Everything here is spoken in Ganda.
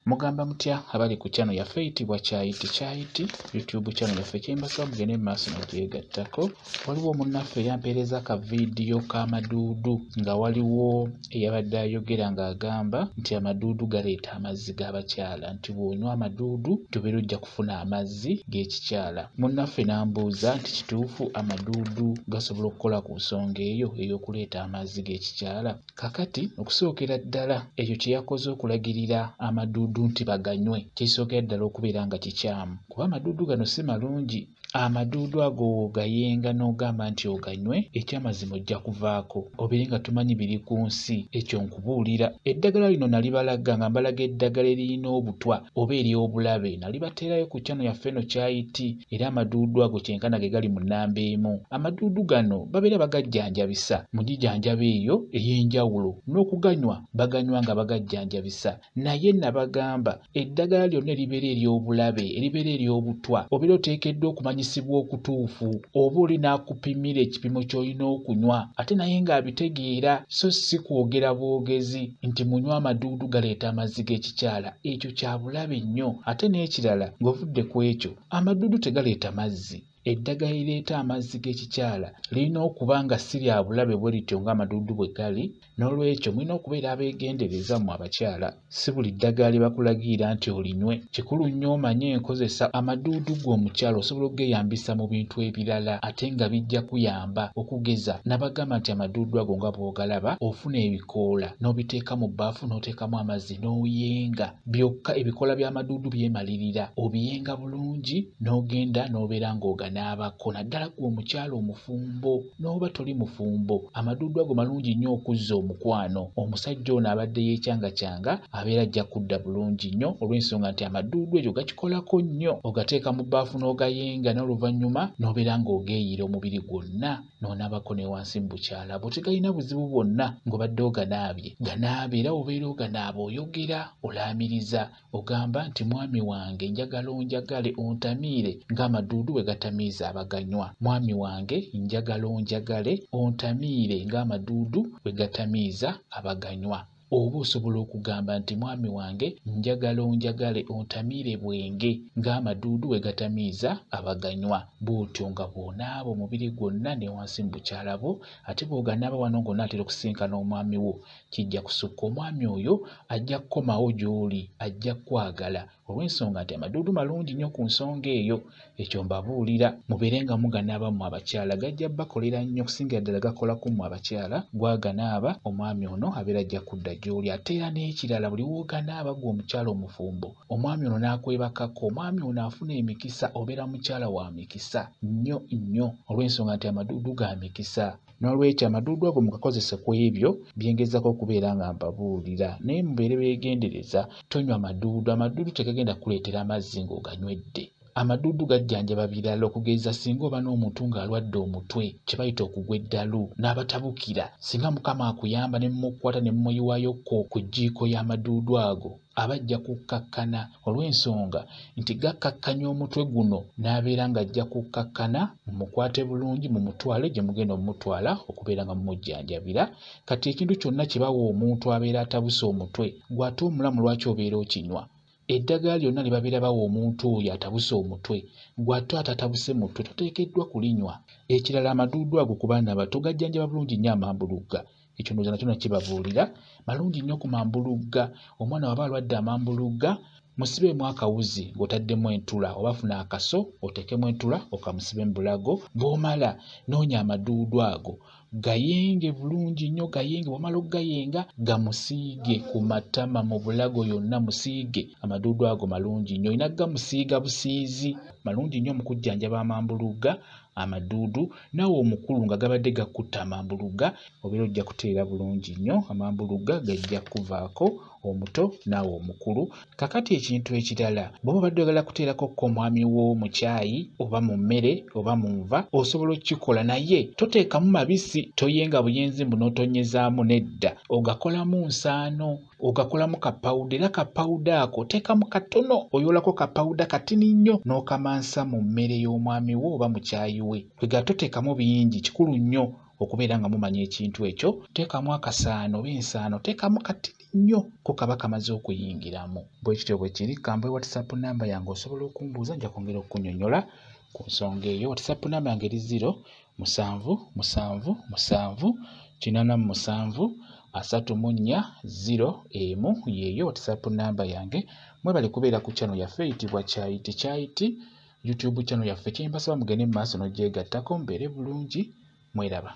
Mugamba mutya abali ku channel yaffe eyitibwa Kyayiti YouTube channel yaffe kyembasaba mugende mu maaso n'ogyegattako. Waliwo munnaffe eyampeereza ka vidiyo k'amaduudu nga waliwo eyabadde ayogera ng'agamba nti amaduudu galeeta amazzi g'abakyala, nti bw'onywa amaduudu tubeera ojja kufuna amazzi g'ekikyala. Munnaffe n'ambuuza nti kituufu amaduudu gasobola okukola ku nsonga eyo ey'okuleeta amazzi g'ekikyala? Kakati okusookera ddala ekyo kye yakoze okulagirira amaduudu nti baganywe kisookera ddala okubeera nga kikyamu, kuba amaduudu gano si malungi. Amaduudu ago gayenga n'ogamba nti oganywe, ekyamazima ojja kuvaako obeere nga tumanyi biri ku nsi. Ekyo nkubuulira. Eddagala lino nalibalaga nga mbalaga eddagala eriyina obutwa oba ery'obulabe, nalibateerayo ku channel yaffe eno Kyayiti, era amaduudu ago kyenkana ge gali mu nnamba emu. Amaduudu gano babeera bagajjanjabisa mu gijanjaba eyo ey'enjawulo, n'okuganywa baganywa nga bagajjanjabisa. Naye nabagamba eddagala lyonna eribeera ery'obulabe, eribeera ery'obutwa, obeera oteekeddwa okumanyisibwa okutuufu, oba oli n'akupimira ekipimo ky'olina okunywa ate naye ng'abitegeera, so si kwogera bwogezi nti munywa amaduudu galeeta amazzi g'ekikyala. Ekyo kya bulabe nnyo. Ate n'ekirala ng'ovudde ku ekyo, amaduudu tegaleeta mazzi. Eddagala lireeta amazzi g'ekikyala lirina okuba nga si lya bulabe bwe lityo ng'amaduudu bwe gali. N'olwekyo mulina okubeera abeegendereza mu abakyala. Si buli ddagala lye bakulagira nti olinywe. Kikulu nnyo omanye enkozesa amaduudu g'omukyala osobola okugeyambisa mu bintu ebirala ate nga bijja kuyamba. Okugeza nabagamba nti amaduudu ago nga bw'ogalaba, ofuna ebikoola n'obiteeka mu bbaafu n'oteekamu amazzi n'oyenga. Byokka ebikoola by'amaduudu byemalirira. Obiyenga bulungi n'ogenda n'obeera ng'oganaabako. Naddala gwe omukyala omufumbo n'oba toli mufumbo, amaduudu ago malungi nnyo okuzza omukwano. Omusajja ono abadde yeekyangacanga abeera ajja kudda bulungi nnyo olw'ensonga nti amaduudu egyo gakikolako nnyo. Ogateeka mu bbaafu n'ogayenga n'oluvannyuma n'obeera ng'ogeeyiira omubiri gwonna n'onaabako ne wansi mu bukyala bwo. Tegalina buzibu bwonna ng'obadde oganaabye. Ganaabe era obeera oganaaba oyogera, olaamiriza, ogamba nti mwami wange njagala onjagale ontamiire ng'amaduudu bwe gatamiiza abaganywa. Mwami wange njagala onjagale ontamiire ng'amaduudu bwe gatamiiza abaganywa. Oba osobola okugamba nti mwami wange njagala onjagale ontamiire bwenge ng'amaduudu bwe gatamiiza abaganywa. Bw'otyo nga bw'onaaba omubiri gwonna ne wansi mu bukyala bwo, ate bw'oganaaba wano ng'onaatera okusinkana omwami wo, kijja kusukka omwami oyo ajja kukomawo gy'oli, ajja kwagala olw'ensonga nti amaduudu malungi nnyo ku nsonga eyo. Ekyo mbabuulira mubeere nga muganaaba mu abakyala, gajja bakolera nnyo okusingira ddala gakolako mu abakyala. Gwaganaaba omwami ono abeera ajja kudda gy'oli. Ate era n'ekirala buli w'oganaaba gwe omukyala omufumbo, omwami ono n'akwebakako, omwami ono afuna emikisa, obeera mukyala wa mikisa nnyo nnyo olw'ensonga nti amaduudu ga mikisa. N'olwekyo amaduudu ago mugakozese ku ebyo byengezako okubeera nga mbabuulira. Naye mubeere beegendereza, tonywa amaduudu. Amaduudu tegagenda kuleetera amazzi ng'oganywedde. Amaduudu gajjanjaba birala, okugeza singa oba n'omuntu ng'alwadde omutwe kye bayita okugwa eddalu n'abatabukira, singa Mukama akuyamba ne mumukwata ne mumuyiwayoko ku jjiiko y'amaduudu ago, abajja kukkakkana olw'ensonga nti gakkakkanya omutwe guno n'abeera ng'ajja kukkakkana. Mumukwate bulungi mumutwale gye mugenda omutwala okubeera nga mumujjanjabira. Kati ekintu kyonna kye bawa omuntu abeera atabuse omutwe, gw'ate omulamu lwaki obeera okinywa? Eddagala lyonna lye babeera bawa omuntu oyo atabuse omutwe, gw'ate atatabuse mutwe toteekeddwa kulinywa. Ekirala amaduudu ago ku baana abato gajjanjaba bulungi nnyo amambulugga. Ekyo ndowooza nakyo nakibabuulira. Malungi nnyo ku mambulugga. Omwana waba alwadde amambulugga, musibemu akawuzi ng'otaddemu entula, oba funa akaso oteekemu entula okamusibe mu bulago. Bw'omala noonya amaduudu ago gayenge bulungi nnyo, gayenge. Bw'omala okugayenga gamusiige ku matama, mu bulago yonna musiige. Amaduudu ago malungi nnyo, olina gamusiiga busiizi. Malungi nnyo mu kujjanjaba amambulugga. Amaduudu naawe omukulu nga gabadde gakutta amambulugga, obeera ojja kuteera bulungi nnyo. Amambulugga gajja kuvaako, omuto naawe omukulu. Kakati ekintu ekirala, bw'oba obadde oyagala kuteerako ko omwami wo mu caayi oba mu mmere oba mu nva, osobola okukikola, naye toteekamu mabisi. Toyenga buyenzi n'otonyezaamu, nedda. Ogakolamu nsaano, ogakolamu kapawuda, era kapawuda ako teekamu katono, oyoolako kapawuda katini nnyo n'okamansa mu mmere y'omwami wo oba mu caayi we. Kwega toteekamu bingi, kikulu nnyo okubeera nga mumanya ekintu ekyo teekamu akasaano oba ensaano teekamu katini nnyo ko kaba kamaze okuyingiramu. Bwe kityo bwe kiri kambe WhatsApp namba yange osobola okumbuuza nja kwongera okukunnyonnyola ku nsonga eyo. WhatsApp namba yange eri 0777873401 yeeyo WhatsApp namba yange. Mwebale kubeera ku channel yaffe eyitibwa Kyayiti Kyayiti YouTube channel yaffe. Kye mbasaba mugende mu maaso n'ogyegattako mbeere bulungi. Mweraba.